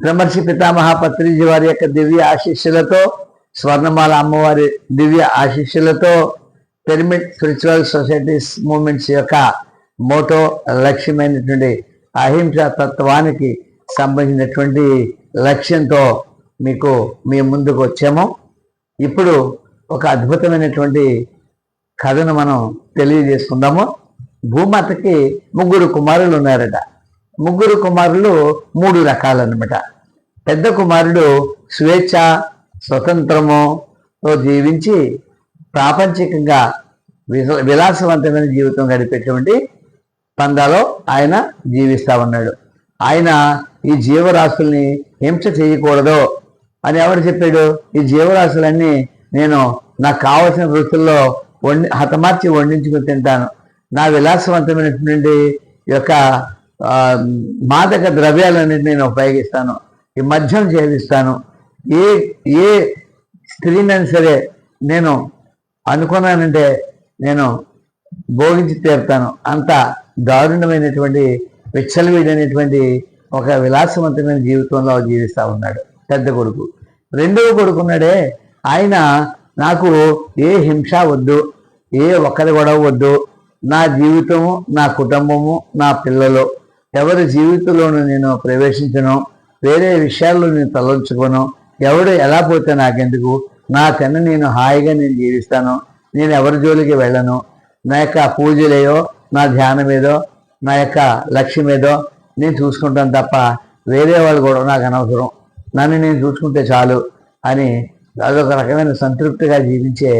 బ్రహ్మర్షి పితామహ పత్రిజీ వారి యొక్క దివ్య ఆశీస్సులతో, స్వర్ణమాల అమ్మవారి దివ్య ఆశీస్సులతో పిరమిడ్ స్పిరిచువల్ సొసైటీస్ మూవ్మెంట్స్ యొక్క మోటో లక్ష్యమైనటువంటి అహింసా తత్వానికి సంబంధించినటువంటి లక్ష్యంతో మీకు మీ ముందుకు వచ్చాము. ఇప్పుడు ఒక అద్భుతమైనటువంటి కథను మనం తెలియజేసుకుందాము. భూమాతకి 3 కుమారులు ఉన్నారట. 3 కుమారులు 3 రకాలన్నమాట. పెద్ద కుమారుడు స్వేచ్ఛ స్వతంత్రముతో జీవించి ప్రాపంచికంగా విలాసవంతమైన జీవితం గడిపేటువంటి పందాలో ఆయన జీవిస్తా ఉన్నాడు. ఆయన ఈ జీవరాశుల్ని హింస చేయకూడదు అని ఎవరు చెప్పాడు? ఈ జీవరాశులన్నీ నేను నాకు కావలసిన రుచుల్లో హతమార్చి వండించుకుని తింటాను. నా విలాసవంతమైనటువంటి యొక్క మాదక ద్రవ్యాలన్నింటినీ నేను ఉపయోగిస్తాను. ఈ మద్యం సేవిస్తాను. ఏ స్త్రీనైనా సరే నేను అనుకున్నానంటే నేను భోగించి తీరుతాను. అంత దారుణమైనటువంటి విచ్చలవిడైనటువంటి ఒక విలాసవంతమైన జీవితంలో జీవిస్తూ ఉన్నాడు పెద్ద కొడుకు. రెండవ కొడుకు ఉన్నాడే, ఆయన నాకు ఏ హింస వద్దు, ఏ ఒక్కరి గొడవ వద్దు, నా జీవితము, నా కుటుంబము, నా పిల్లలు ఎవరి జీవితంలోనూ నేను ప్రవేశించను, వేరే విషయాల్లో నేను తలొంచుకోను. ఎవడు ఎలా పోతే నాకెందుకు, నాకన్నా నేను హాయిగా నేను జీవిస్తాను. నేను ఎవరి జోలికి వెళ్ళను. నా యొక్క పూజలేదో, నా ధ్యానమేదో, నా యొక్క లక్ష్యమేదో నేను చూసుకుంటాను తప్ప వేరే వాళ్ళు కూడా నాకు అనవసరం, నన్ను నేను చూసుకుంటే చాలు అని అదొక రకమైన సంతృప్తిగా జీవించే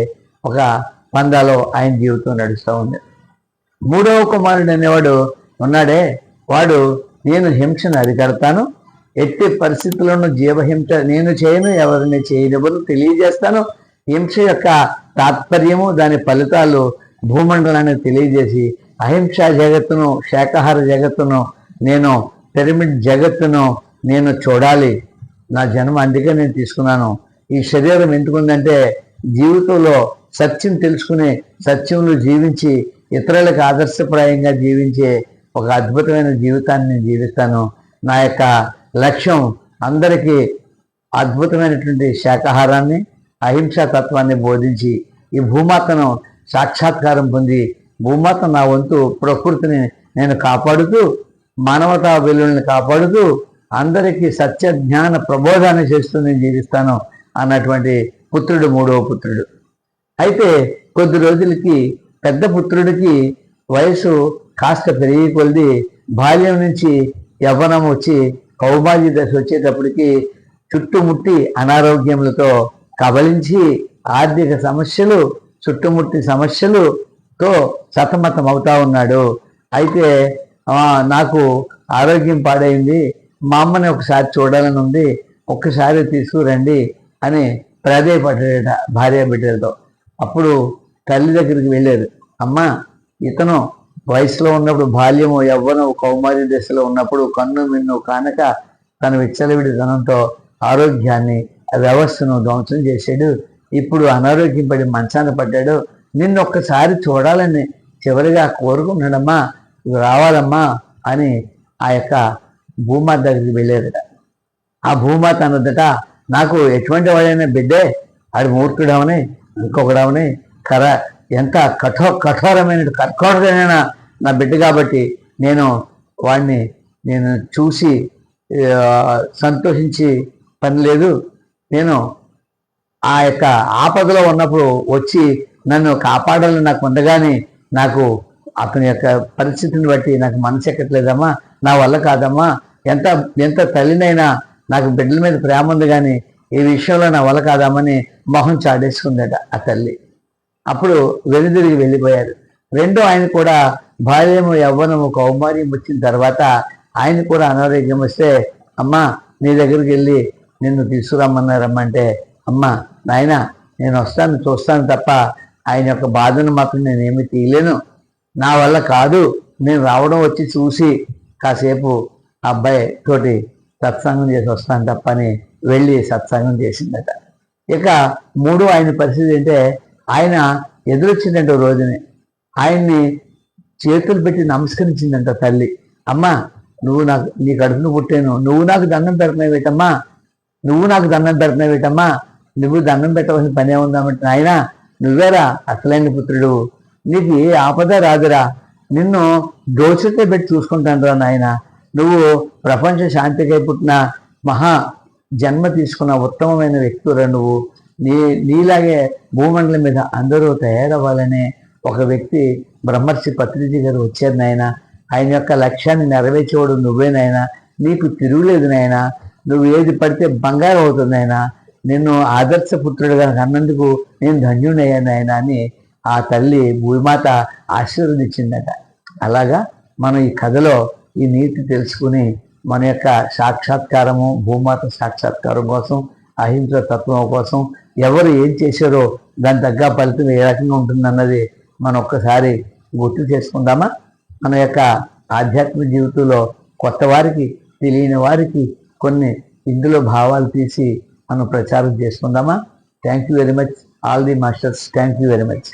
ఒక పందాలో ఆయన జీవితం నడుస్తూ ఉంది. 3వ కుమారుడు అనేవాడు ఉన్నాడే, వాడు నేను హింసను అరికడతాను, ఎట్టి పరిస్థితుల్లోనూ జీవహింస నేను చేయను, ఎవరిని చేయనివ్వను, తెలియజేస్తాను. హింస యొక్క తాత్పర్యము, దాని ఫలితాలు భూమండలాన్ని తెలియజేసి అహింసా జగత్తును, శాకాహార జగత్తును, నేను పిరమిడ్ జగత్తును నేను చూడాలి. నా జన్మ అందుకే నేను తీసుకున్నాను. ఈ శరీరం ఎందుకుందంటే జీవితంలో సత్యం తెలుసుకుని సత్యంలో జీవించి ఇతరులకు ఆదర్శప్రాయంగా జీవించే ఒక అద్భుతమైన జీవితాన్ని నేను జీవిస్తాను. నా యొక్క లక్ష్యం అందరికీ అద్భుతమైనటువంటి శాకాహారాన్ని, అహింసా తత్వాన్ని బోధించి ఈ భూమాతను సాక్షాత్కారం పొంది భూమాత నా వంతు ప్రకృతిని నేను కాపాడుతూ, మానవతా విలువల్ని కాపాడుతూ అందరికీ సత్య జ్ఞాన ప్రబోధాన్ని చేస్తూ నేను జీవిస్తాను అన్నటువంటి పుత్రుడు 3వ పుత్రుడు. అయితే కొద్ది రోజులకి పెద్ద పుత్రుడికి వయసు కాస్త పెరిగి కొలిది బాల్యం నుంచి యవ్వనం వచ్చి కౌమార్య దశ వచ్చేటప్పటికి చుట్టుముట్టి అనారోగ్యములతో కబలించి ఆర్థిక సమస్యలు, చుట్టుముట్టి సమస్యలుతో సతమతం అవుతా ఉన్నాడు. అయితే నాకు ఆరోగ్యం పాడైంది, మా అమ్మని ఒకసారి చూడాలని ఉంది, ఒక్కసారి తీసుకురండి అని ప్రాధేయపడ్డాడట భార్య బిడ్డలతో. అప్పుడు తల్లి దగ్గరికి వెళ్ళారు. అమ్మ, ఇతను వయసులో ఉన్నప్పుడు బాల్యము, యవ్వనం, కౌమార్య దశలో ఉన్నప్పుడు కన్ను మిన్ను కానక తన విచ్చలవిడి ధనంతో ఆరోగ్యాన్ని, వ్యవస్థను ధ్వంసం చేశాడు. ఇప్పుడు అనారోగ్యం పడి మంచాన పడ్డాడు. నిన్ను ఒక్కసారి చూడాలని చివరిగా కోరుకున్నాడమ్మా, రావాలమ్మా అని ఆ యొక్క భూమాత దగ్గరికి వెళ్ళారట. ఆ భూమాత అన్నదట, నాకు ఎటువంటి వాడైనా బిడ్డే, ఆడు మూర్ఖుడవని, ఇంకొకడవని, ఎంత కఠోరమైన కర్కోటమైన నా బిడ్డ కాబట్టి వాడిని నేను చూసి సంతోషించి పని లేదు. నేను ఆ యొక్క ఆపదలో ఉన్నప్పుడు వచ్చి నన్ను కాపాడాలని నాకు ఉండగానే నాకు అతని యొక్క పరిస్థితిని బట్టి నాకు మనసు ఎక్కట్లేదమ్మా, నా వల్ల కాదమ్మా, ఎంత తల్లినైనా నాకు బిడ్డల మీద ప్రేమ ఉంది కానీ ఈ విషయంలో నా వల్ల కాదమ్మని మొహం చాడేసుకుందట ఆ తల్లి. అప్పుడు వెనుదిరిగి వెళ్ళిపోయారు. రెండో ఆయన కూడా బాల్యము, యవ్వనము, కౌమార్యం వచ్చిన తర్వాత ఆయన కూడా అనారోగ్యం వస్తే, అమ్మా నీ దగ్గరికి వెళ్ళి నిన్ను తీసుకురమ్మన్నారమ్మంటే, అమ్మా నాయన నేను వస్తాను, చూస్తాను తప్ప ఆయన యొక్క బాధను మాత్రం నేనేమి తీయలేను, నా వల్ల కాదు, నేను రావడం వచ్చి చూసి కాసేపు అబ్బాయి తోటి సత్సంగం చేసి వస్తాను తప్పని వెళ్ళి సత్సంగం చేసిందట. ఇక 3 ఆయన పరిస్థితి అంటే, ఆయన ఎదురొచ్చిందంట రోజుని, ఆయన్ని చేతులు పెట్టి నమస్కరించిందంట తల్లి. అమ్మ నీ కడుపును పుట్టాను, నువ్వు నాకు దండం పెడుతున్నావేటమ్మా, నువ్వు దండం పెట్టవలసిన పనే ఉందామంటే నాయన నువ్వేరా అసలైన పుత్రుడు, నీకు ఏ ఆపద రాదురా, నిన్ను దోషతే పెట్టి చూసుకుంటాను రా నాయన, నువ్వు ప్రపంచ శాంతికై పుట్టిన మహా జన్మ తీసుకున్న ఉత్తమమైన వ్యక్తురా, నువ్వు నీలాగే భూమండలం మీద అందరూ తయారవ్వాలనే ఒక వ్యక్తి బ్రహ్మర్షి పత్రిజీ గారు వచ్చారు నాయన. ఆయన యొక్క లక్ష్యాన్ని నెరవేర్చేవాడు నువ్వేనాయనా, నీకు తిరుగులేదు నాయన, నువ్వు ఏది పడితే బంగారం అవుతుంది నాయన, నిన్ను ఆదర్శ పుత్రుడిగా అన్నందుకు నేను ధన్యుడయ్యాను ఆయన అని ఆ తల్లి భూమాత ఆశీర్వదించిందట. అలాగా మనం ఈ కథలో ఈ నీతి తెలుసుకుని మన యొక్క సాక్షాత్కారము, భూమాత సాక్షాత్కారం కోసం, అహింస తత్వం కోసం ఎవరు ఏం చేశారో దాని తగ్గ ఫలితం ఏ రకంగా ఉంటుందన్నది మనం ఒక్కసారి గుర్తు చేసుకుందామా. మన యొక్క ఆధ్యాత్మిక జీవితంలో కొత్త వారికి, తెలియని వారికి కొన్ని ఇందులో భావాలు తీసి మనం ప్రచారం చేసుకుందామా. Thank you very much all the masters, thank you very much.